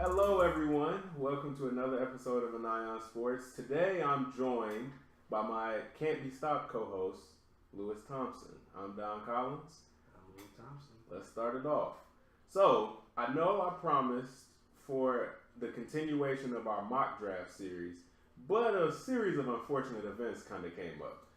Hello, everyone. Welcome to another episode of Anion Sports. Today, I'm joined by my can't-be-stopped co-host, Lewis Thompson. I'm Don Collins. I'm Lewis Thompson. Let's start it off. So, I know I promised for the continuation of our mock draft series, but a series of unfortunate events kind of came up.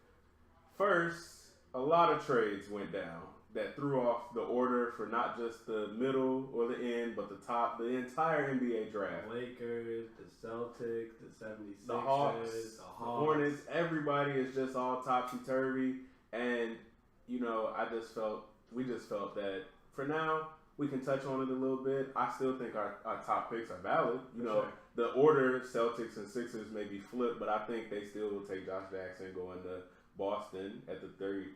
First, a lot of trades went down that threw off the order for not just the middle or the end, but the top, the entire NBA draft. The Lakers, the Celtics, the 76ers, the Hawks, the Hornets, everybody is just all topsy-turvy. And, you know, we just felt that for now, we can touch on it a little bit. I still think our top picks are valid. You know, sure. The order, Celtics and Sixers may be flipped, but I think they still will take Josh Jackson going to Boston at the three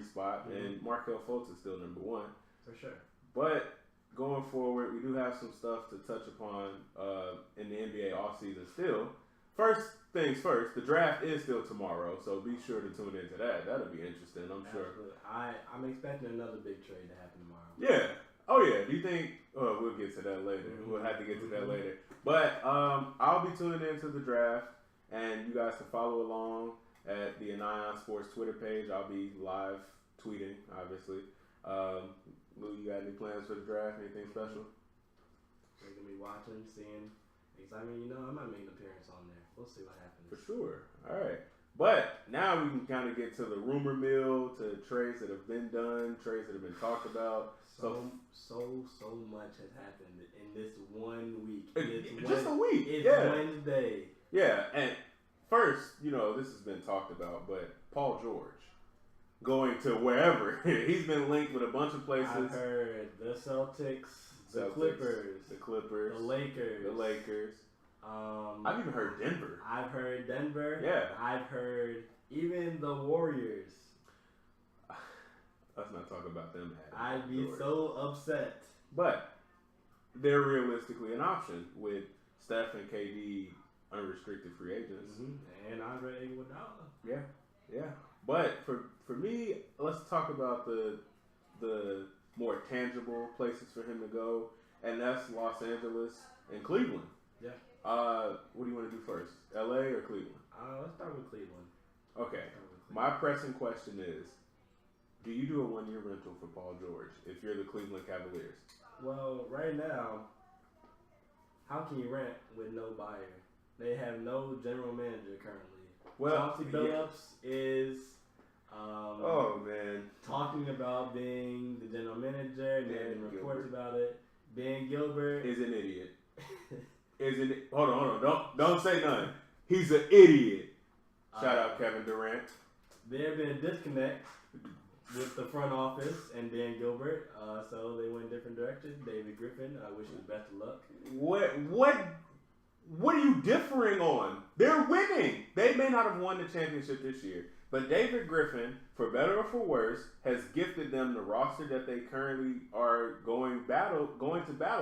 spot, and Markelle Fultz is still number one. For sure. But going forward, we do have some stuff to touch upon in the NBA offseason still. First things first, the draft is still tomorrow, so be sure to tune into that. That'll be interesting, I'm sure. I'm expecting another big trade to happen tomorrow. Yeah. Oh, yeah. Do you think... we'll get to that later. We'll have to get to that later. But I'll be tuning into the draft, and you guys can follow along at the Anion Sports Twitter page. I'll be live tweeting, obviously. Lou, you got any plans for the draft? Anything special? We're going to be watching, seeing. I mean, I might make an appearance on there. We'll see what happens. For sure. All right. But now we can kind of get to the rumor mill, to trades that have been done, trades that have been talked about. So much has happened in this 1 week. Just a week. It's Wednesday. Yeah, and first, this has been talked about, but Paul George going to wherever. He's been linked with a bunch of places. I've heard the Celtics, the Clippers, the Lakers. I've even heard Denver. I've heard Denver. Yeah. I've heard even the Warriors. Let's not talk about them. I'd be so upset. But they're realistically an option with Steph and KD unrestricted free agents. Mm-hmm. And Andre Iguodala. Yeah. But for me, let's talk about the more tangible places for him to go, and that's Los Angeles and Cleveland. Yeah. What do you want to do first, LA or Cleveland? Let's start with Cleveland. Okay. My pressing question is, do you do a 1-year rental for Paul George if you're the Cleveland Cavaliers? Well, right now, how can you rent with no buyer? They have no general manager currently. Well, Chauncey Billups is talking about being the general manager, and there have been reports about it. Ben Gilbert is an idiot. Hold on. Don't say nothing. He's an idiot. Shout out Kevin Durant. There have been a disconnect with the front office and Dan Gilbert, so they went different directions. David Griffin, I wish him best of luck. What are you differing on? They're winning. They may not have won the championship this year, but David Griffin, for better or for worse, has gifted them the roster that they currently are going to battle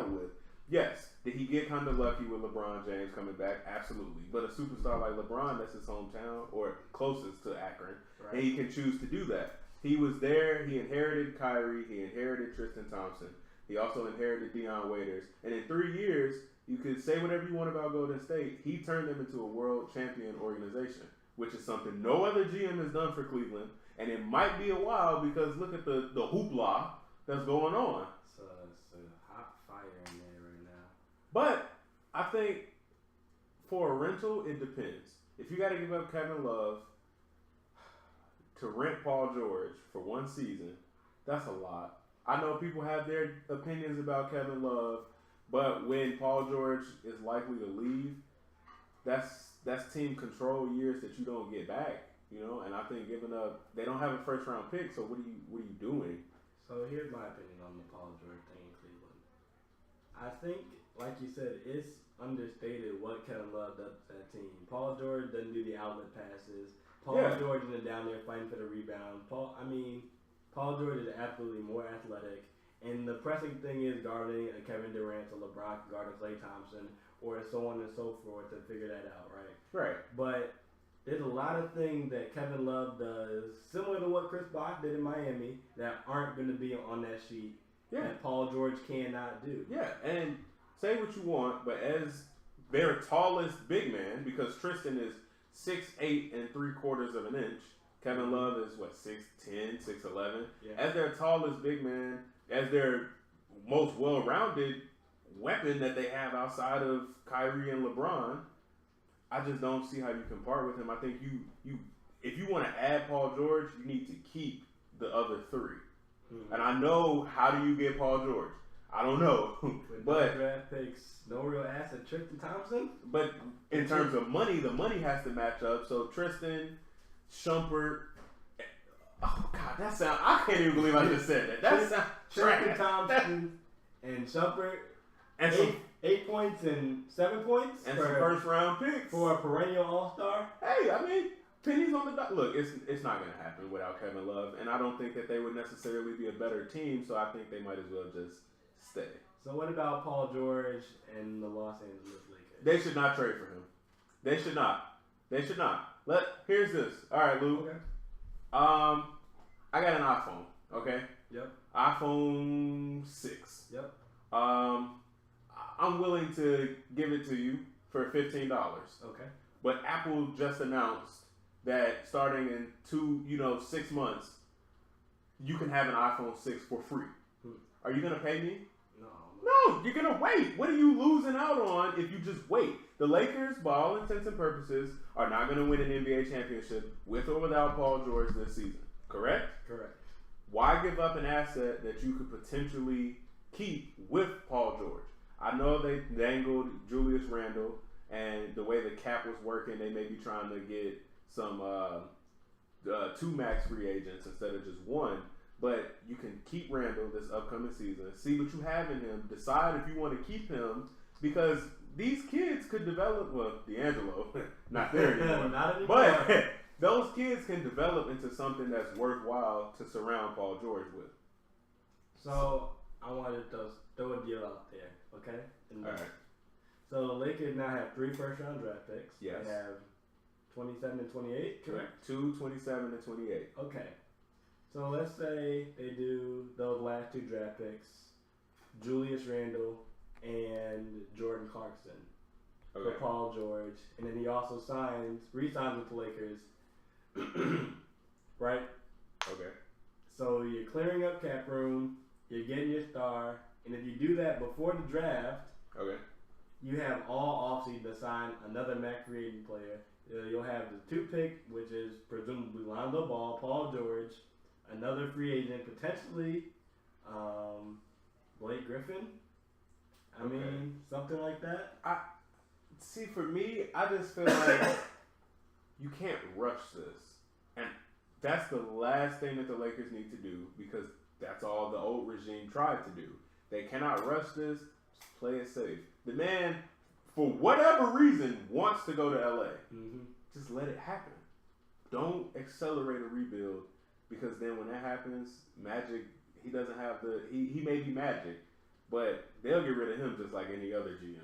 with. Yes, did he get kind of lucky with LeBron James coming back? Absolutely. But a superstar like LeBron, that's his hometown, or closest to Akron, right. And he can choose to do that. He was there. He inherited Kyrie. He inherited Tristan Thompson. He also inherited Deion Waiters. And in 3 years, you could say whatever you want about Golden State. He turned them into a world champion organization, which is something no other GM has done for Cleveland. And it might be a while because look at the hoopla that's going on. It's a hot fire in there right now. But I think for a rental, it depends. If you got to give up Kevin Love to rent Paul George for 1 season, that's a lot. I know people have their opinions about Kevin Love, but when Paul George is likely to leave, that's team control years that you don't get back, And I think giving up, they don't have a first round pick, so what are you doing? So here's my opinion on the Paul George thing in Cleveland. I think, like you said, it's understated what Kevin Love does to that team. Paul George doesn't do the outlet passes. Paul George isn't down there fighting for the rebound. Paul George is absolutely more athletic. And the pressing thing is guarding a Kevin Durant, a LeBron, guarding Klay Thompson, or so on and so forth to figure that out, right? Right. But there's a lot of things that Kevin Love does, similar to what Chris Bosh did in Miami, that aren't going to be on that sheet that Paul George cannot do. Yeah, and say what you want, but as their tallest big man, because Tristan is 6'8" and 3/4 of an inch. Kevin Love is 6'10", 6'11". Yeah. As their tallest big man, as their most well-rounded weapon that they have outside of Kyrie and LeBron, I just don't see how you can part with him. I think you if you want to add Paul George, you need to keep the other three. Mm-hmm. And I know, how do you get Paul George? I don't know. But no draft picks, no real asset, Tristan Thompson. But in terms of money, the money has to match up. So Tristan, Shumpert. Oh God, that sound. I can't even believe I just said that. That sounds Tristan Thompson and Shumpert. And 8 points and 7 points and some first round picks for a perennial All-Star. Hey, I mean, pennies on the dot. Look, it's not going to happen without Kevin Love, and I don't think that they would necessarily be a better team. So I think they might as well just stay. So what about Paul George and the Los Angeles Lakers? They should not trade for him. They should not. They should not. Here's this. All right, Lou. Okay. I got an iPhone. Okay. Yep. iPhone 6. Yep. I'm willing to give it to you for $15. Okay. But Apple just announced that starting in 6 months, you can have an iPhone 6 for free. Are you gonna pay me? No, you're gonna wait. What are you losing out on if you just wait? The Lakers, by all intents and purposes, are not gonna win an NBA championship with or without Paul George this season. Correct? Correct. Why give up an asset that you could potentially keep with Paul George? I know they dangled Julius Randle, and the way the cap was working, they may be trying to get some 2 max free agents instead of just 1. But you can keep Randle this upcoming season. See what you have in him. Decide if you want to keep him, because these kids could develop. Well, D'Angelo, not there anymore. Not anymore. But those kids can develop into something that's worthwhile to surround Paul George with. So I wanted to throw a deal out there, okay? All right. So the Lakers now have 3 first-round draft picks. Yes. They have 27 and 28, correct? 2, 27, and 28. Okay. So let's say they do those last 2 draft picks, Julius Randle and Jordan Clarkson for Paul George, and then he also re-signs with the Lakers, right? Okay. So you're clearing up cap room, you're getting your star, and if you do that before the draft, you have all offseason to sign another max free agent player. You'll have the 2 pick, which is presumably Lonzo Ball, Paul George, another free agent, potentially Blake Griffin. I mean, something like that. See, for me, I just feel like you can't rush this. And that's the last thing that the Lakers need to do, because that's all the old regime tried to do. They cannot rush this. Just play it safe. The man, for whatever reason, wants to go to LA. Mm-hmm. Just let it happen. Don't accelerate a rebuild, because then when that happens, Magic, he doesn't have he may be Magic, but they'll get rid of him just like any other GM,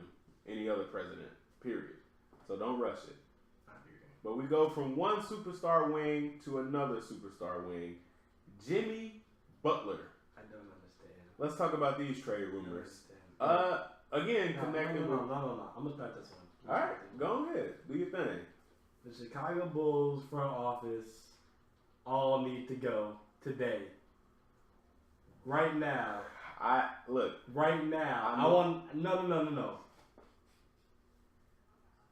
any other president, period. So don't rush it. But we go from one superstar wing to another superstar wing. Jimmy Butler. I don't understand. Let's talk about these trade rumors. Again, connecting with... No. I'm going to start this one. All right, go ahead. Do your thing. The Chicago Bulls front office all need to go today. Right now. Right now. No.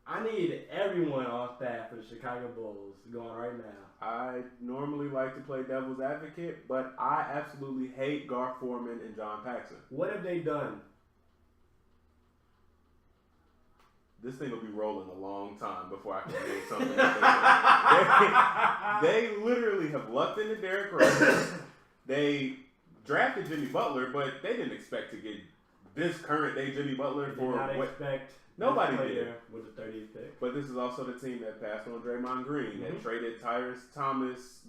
I need everyone on staff for the Chicago Bulls going right now. I normally like to play devil's advocate, but I absolutely hate Garth Foreman and John Paxson. What have they done? This thing will be rolling a long time before I can name something. They literally have lucked into Derrick Rose. They drafted Jimmy Butler, but they didn't expect to get this current day Jimmy Butler for expect nobody did with the 30th pick. But this is also the team that passed on Draymond Green, mm-hmm. that traded Tyrese Thomas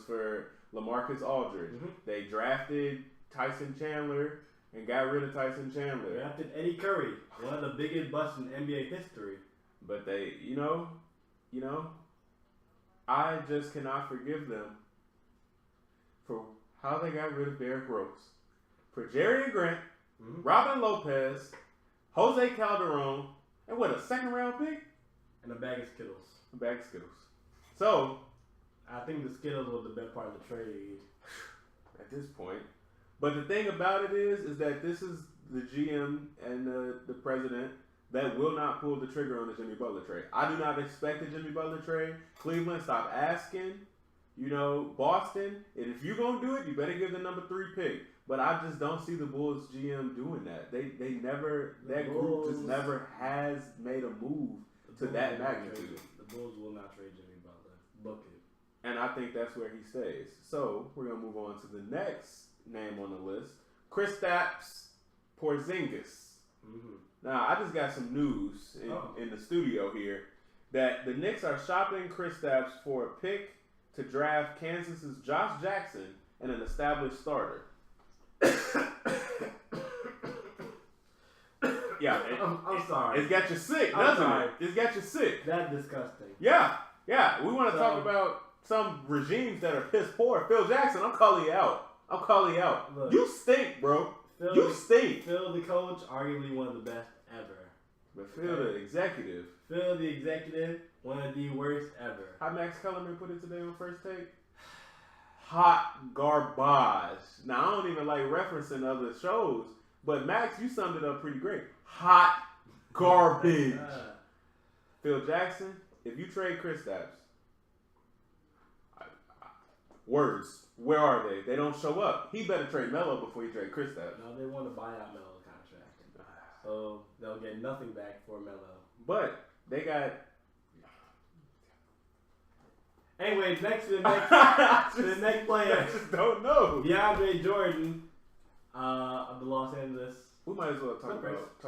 for LaMarcus Aldridge. Mm-hmm. They drafted Tyson Chandler and got rid of Tyson Chandler. Drafted Eddie Curry, one of the biggest busts in NBA history. But they, I just cannot forgive them for how they got rid of Derrick Rose. For Jerry Grant, mm-hmm. Robin Lopez, Jose Calderon, and what, a second round pick? And a bag of Skittles. A bag of Skittles. So, I think the Skittles was the best part of the trade. At this point. But the thing about it is that this is the GM and the president that will not pull the trigger on the Jimmy Butler trade. I do not expect a Jimmy Butler trade. Cleveland, stop asking. Boston, and if you're going to do it, you better give the number 3 pick. But I just don't see the Bulls GM doing that. They never, that group just never has made a move to that magnitude. The Bulls will not trade Jimmy Butler. Book it. And I think that's where he stays. So we're going to move on to the next name on the list. Kristaps Porzingis. Mm-hmm. Now, I just got some news in the studio here that the Knicks are shopping Kristaps for a pick to draft Kansas's Josh Jackson and an established starter. Yeah, I'm sorry. It's got you sick, doesn't it? It's got you sick. That's disgusting. Yeah. We want to talk about some regimes that are piss poor. Phil Jackson, I'm calling you out. Look, you stink, bro. You stink. Phil, the coach, arguably one of the best ever. But Phil, the executive. Phil, the executive, one of the worst ever. How Max Kellerman put it today on First Take? Hot garbage. Now, I don't even like referencing other shows, but Max, you summed it up pretty great. Hot garbage. Phil Jackson, if you trade Kristaps, words, where are they? They don't show up. He better trade Melo before he trade Kristaps. No, they want to buy out Melo contract. So they'll get nothing back for Melo. But they got... Anyway, next to the next player. I just don't know. DeAndre Jordan of the Los Angeles. We might as well talk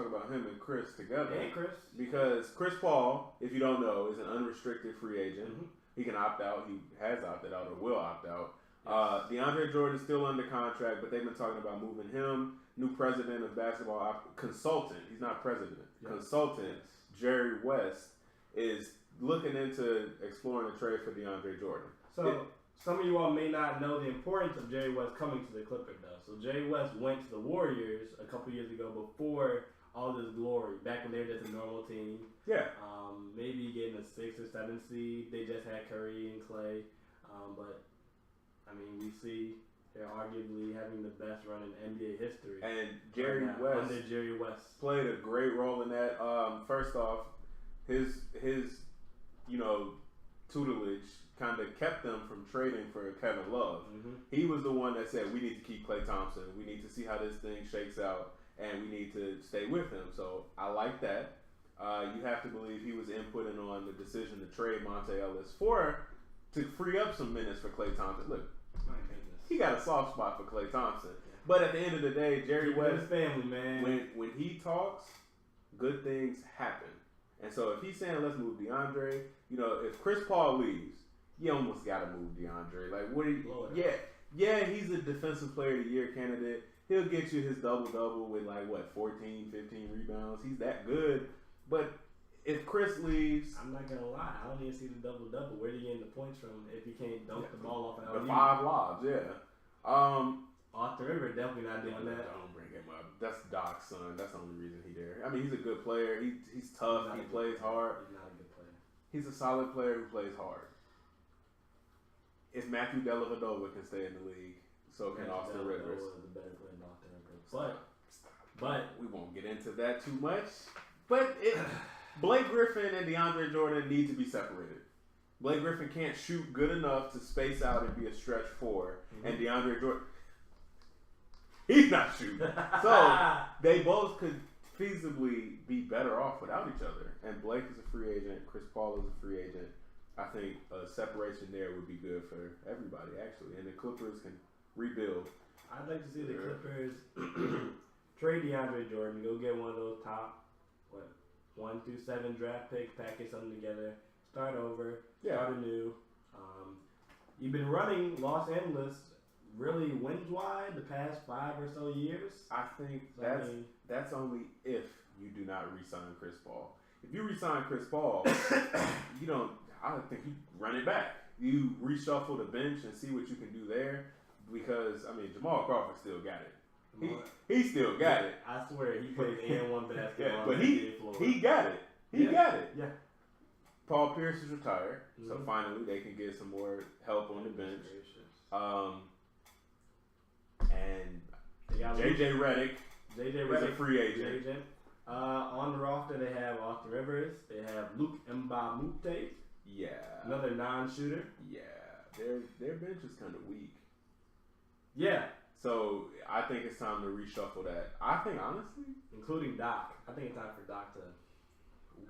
about him and Chris together. And Chris. Because Chris Paul, if you don't know, is an unrestricted free agent. Mm-hmm. He can opt out. He has opted out or will opt out. DeAndre Jordan is still under contract, but they've been talking about moving him. New president of basketball, consultant. He's not president. Yes. Consultant, Jerry West, is looking into exploring a trade for DeAndre Jordan. So some of you all may not know the importance of Jerry West coming to the Clippers, though. So Jerry West went to the Warriors a couple years ago before all this glory, back when they were just a normal team. Yeah. Maybe getting a 6 or 7 seed. They just had Curry and Clay. But, I mean, we see they're arguably having the best run in NBA history. And Jerry West under Jerry West played a great role in that. First off, his tutelage kind of kept them from trading for Kevin Love. Mm-hmm. He was the one that said, we need to keep Klay Thompson. We need to see how this thing shakes out, and we need to stay with him. So I like that. You have to believe he was inputting on the decision to trade Monte Ellis to free up some minutes for Klay Thompson. Look, he got a soft spot for Klay Thompson. But at the end of the day, Jerry West, family, man. When he talks, good things happen. And so if he's saying let's move DeAndre, if Chris Paul leaves, you almost got to move DeAndre. Like, what? Yeah, he's a defensive player of the year candidate. He'll get you his double-double with 14, 15 rebounds. He's that good. But if Chris leaves, I'm not gonna lie, I don't even see the double-double. Where do you get the points from if you can't dunk the ball off an the 5 lobs? Yeah. Arthur River definitely not doing that. Don't bring him up. That's Doc's son. That's the only reason he's there. I mean, he's a good player. He's tough. He plays hard. He's not a good player. He's a solid player who plays hard. If Matthew Dellavedova can stay in the league, so can Austin Rivers. Is a better player than Austin Rivers. But we won't get into that too much. But Blake Griffin and DeAndre Jordan need to be separated. Blake Griffin can't shoot good enough to space out and be a stretch 4, and DeAndre Jordan, he's not shooting. So they both could feasibly be better off without each other. And Blake is a free agent. Chris Paul is a free agent. I think a separation there would be good for everybody, actually. And the Clippers can rebuild. I'd like to see the Clippers trade DeAndre Jordan, go get one of those top, 1 through 7 draft picks, package something together, start over, start anew. You've been running Los Angeles really wins-wide the past 5 or so years. I think that's only if you do not re-sign Chris Paul. If you re-sign Chris Paul, I think you run it back. You reshuffle the bench and see what you can do there because, Jamal Crawford still got it. He still got it. I swear, he plays and1 basketball. Yeah, but on the NBA floor. he got it. He got it. Yeah. Paul Pierce is retired, so finally they can get some more help on the bench. And JJ Redick is a free agent. On the roster, they have Austin Rivers. They have Luke Mbamute. Yeah. Another non-shooter. Yeah. Their bench is kind of weak. Yeah. So I think it's time to reshuffle that. I think honestly, including Doc. I think it's time for Doc to.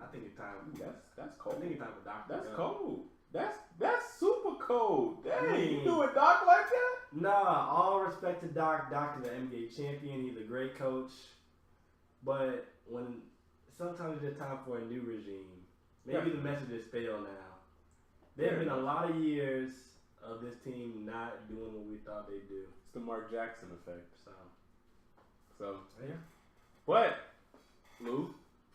I think it's time. That's cold. I think it's time for Doc. That's cold. That's super cold. Dang, you doing Doc like that? Nah. All respect to Doc. Doc is an NBA champion. He's a great coach. But when sometimes it's just time for a new regime. Maybe the messages fail now. There have been a lot of years of this team not doing what we thought they'd do. It's the Mark Jackson effect. So yeah. But Lou,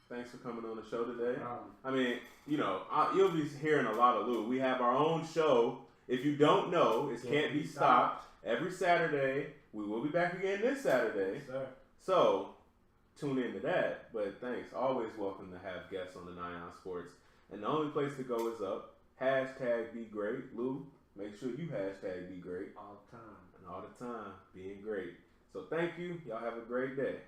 thanks for coming on the show today. I mean, you'll be hearing a lot of Lou. We have our own show. If you don't know, it Can't Be Stopped. Every Saturday. We will be back again this Saturday. Yes, sir. So tune into that. But thanks. Always welcome to have guests on the Anion Sports. And the only place to go is up. #BeGreat. Lou, make sure you #BeGreat. All the time. And all the time. Being great. So thank you. Y'all have a great day.